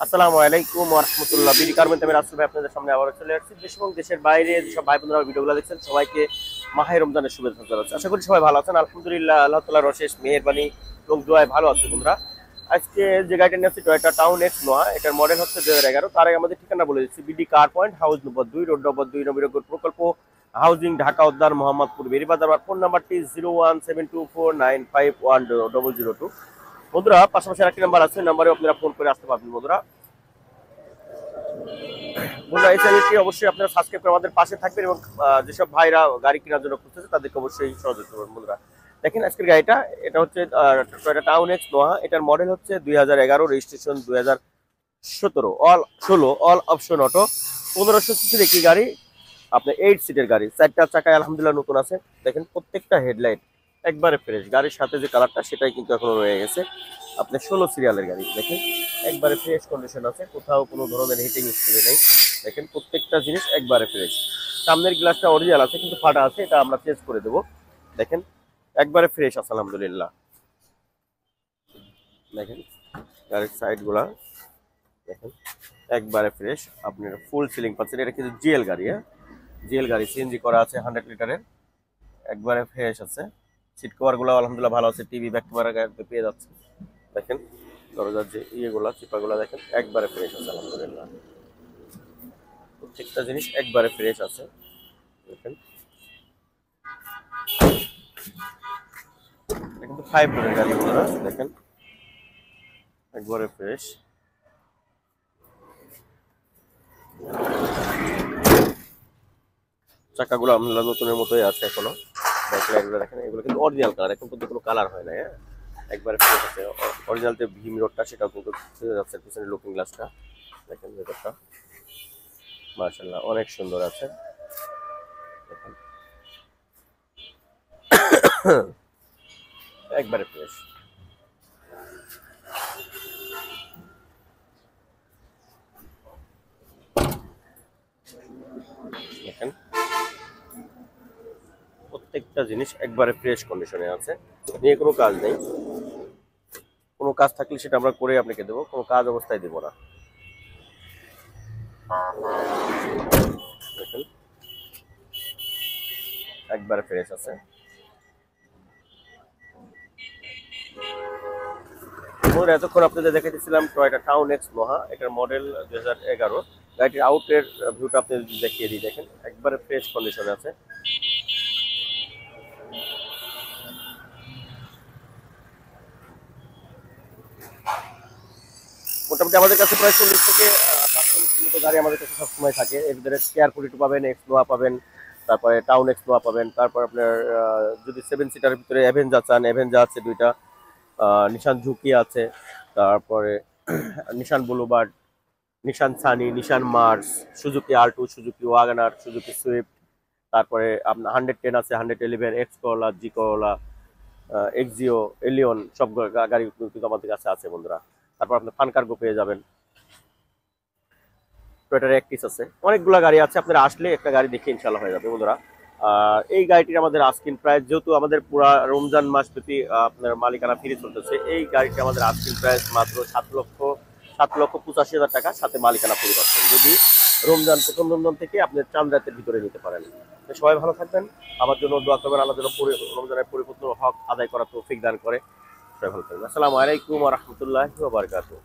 আসসালামু আলাইকুম ওয়া রাহমাতুল্লাহ। বিডি গার্মেন্টস আমি রাসেল ভাই আপনাদের সামনে আবারও চলে আসছি। দেশ এবং দেশের বাইরে যেসব ভাই বোনেরা ভিডিওগুলো দেখছেন সবাইকে মাহে রমজানের শুভেচ্ছা জানাচ্ছি। আশা করি সবাই ভালো আছেন। আলহামদুলিল্লাহ, আল্লাহ তাআলার অশেষ মেহেরবানি এবং দোয়ায় ভালো আছি বন্ধুরা। আজকে যে গাড়িটা নিয়ে আসছি টয়োটা টাউন এক্স নোয়া, এটার মডেল হচ্ছে 2011। তার আগে আমাদের ঠিকানা বলে দিচ্ছি, BD car point, house number 2, road number 2, Nabinagar প্রকল্প, হাউজিং, ঢাকা উদ্যান, মোহাম্মদপুর, বেরিবাজার। আর ফোন নাম্বারটি 01724951002। বন্ধুরা পাশাপাশি আরেকটি নাম্বার আছে, নাম্বারে আপনারা ফোন করে আসতে পারবেন বন্ধুরা। বন্ধুরা এই চ্যানেলটি অবশ্যই আপনারা সাবস্ক্রাইব করে আমাদের পাশে থাকবেন এবং যেসব ভাইরা গাড়ি কেনার জন্য খুঁজতেছে তাদেরকে অবশ্যই সহযোগিতা করবেন বন্ধুরা। দেখেন আজকের গাড়িটা, এটা হচ্ছে টয়োটা টাউন এক্স নোয়া। এটার মডেল হচ্ছে 2011, রেজিস্ট্রেশন 2017, অল অপশন অটো, 1500 সিসির একটি গাড়ি, আপনার 8 সিটের গাড়ি, চারটা চাকায় আলহামদুলিল্লাহ নতুন আছে। দেখেন প্রত্যেকটা হেডলাইট একবারে ফ্রেশ, গাড়ির সাথে যে কালারটা সেটাই কিন্তু এখনো রয়ে গেছে। আপনার 16 সিরিয়ালের গাড়ি, দেখেন একবারে ফ্রেশ কন্ডিশন আছে, কোথাও কোনো ধরনের হিটিং স্প্রে নেই। দেখেন প্রত্যেকটা জিনিস একবারে ফ্রেশ। সামনের গ্লাসটা অরিজিনাল আছে কিন্তু ফাটা আছে, এটা আমরা চেঞ্জ করে দেবো। দেখেন একবারে ফ্রেশ আছে আলহামদুলিল্লাহ। দেখেন গাড়ির সাইড গুলা দেখেন একবারে ফ্রেশ। আপনার ফুল সিলিং পাচ্ছেন, এটা কিন্তু জিএল গাড়ি, হ্যাঁ জিএল গাড়ি, সিএনজি করা আছে 100 লিটারের, একবারে ফ্রেশ আছে। সিট কভার গুলো আলহামদুলিল্লাহ ভালো আছে, টিভি ব্যাক ক্যামেরা পেয়ে যাচ্ছে। দেখেন দরজার যে ইয়েগুলা চিপাগুলা দেখেন একবারে ফ্রেশ আছে আলহামদুলিল্লাহ। প্রত্যেকটা জিনিস একবারে ফ্রেশ আছে। দেখেন এটা কিন্তু 5 ডোরের গাড়ি বন্ধুরা, দেখেন একবারে ফ্রেশ। চাকাগুলো আলহামদুলিল্লাহ নতুনের মতোই আছে এখনো। ব্যাকলাইটগুলো দেখেন, এগুলো কিন্তু অরিজিনাল কালার, এখন পর্যন্ত কোনো কালার হয় না, হ্যাঁ একবারে ফ্রেশ আছে। অরিজিনাল যে ভীম রোডটা সেটাও কিন্তু যাচ্ছে, পিছনের লুকিং গ্লাসটা দেখেন, ভেতরটা মাশাআল্লাহ অনেক সুন্দর আছে। দেখেন একবারে ফ্রেশ। দেখেন প্রত্যেকটা জিনিস একবারে ফ্রেশ কন্ডিশনে আছে, নিয়ে কোনো কাজ নেই। কোনো কাজ থাকলে সেটা আমরা করে আপনাকে দেবো, কোনো কাজ অবস্থায় দেবো না। দেখেন একবারে ফ্রেশ আছে। এতক্ষণ আপনাদের দেখাইতেছিলাম টয়োটা টাউন এক্স নোহা, এটার মডেল 2011। গাড়িটির আউটের ভিউটা আপনি দেখিয়ে দিই, দেখেন একবারে ফ্রেশ কন্ডিশনে আছে। মোটামুটি আমাদের কাছে প্রায় 40 থেকে 45 মতো গাড়ি আমাদের কাছে সবসময় থাকে। এর ভিতরে কেয়ার 42 পাবেন, এক্স নোয়া পাবেন, তারপরে টাউন এক্স নোয়া পাবেন, তারপর আপনার যদি 7 সিটারের ভিতরে অ্যাভেঞ্জা চান, অ্যাভেঞ্জা আছে দুইটা, নিশান ঝুঁকি আছে, তারপরে Nissan Bluebird, Nissan Sunny, Nissan March, Suzuki Alto, Suzuki WagonR, Suzuki Swift, তারপরে আপনার 110 আছে, 111, X Corolla, G Corolla, Axio, Allion, সব গাড়ি কিন্তু আমাদের কাছে আছে বন্ধুরা। তারপর আপনি ফান কার্গো পেয়ে যাবেন, টয়োটার অ্যাক্টিস আছে, অনেকগুলো গাড়ি আছে। আপনারা আসলে একটা গাড়ি দেখে ইনশাল্লাহ হয়ে যাবে বন্ধুরা। এই গাড়িটির আমাদের আস্কিং প্রাইস, যেহেতু আমাদের পুরা রমজান মাস প্রতি আপনার মালিকানা ফিরে চলতেছে, এই গাড়িটি আমাদের আস্কিং প্রাইস মাত্র 7,85,000 টাকা, সাথে মালিকানা ফ্রি পাচ্ছেন যদি প্রথম রমজান থেকে আপনি চাঁদ রাতের ভিতরে নিতে পারেন। সবাই ভালো থাকবেন, আমার জন্য দোয়া করবেন, আল্লাহ যেন রমজানের পরিপূর্ণ হক আদায় করার তৌফিক দান করে। সবাই ভালো থাকবেন। আসসালামু আলাইকুম ওয়া রাহমাতুল্লাহি ওয়া বারাকাতুহু।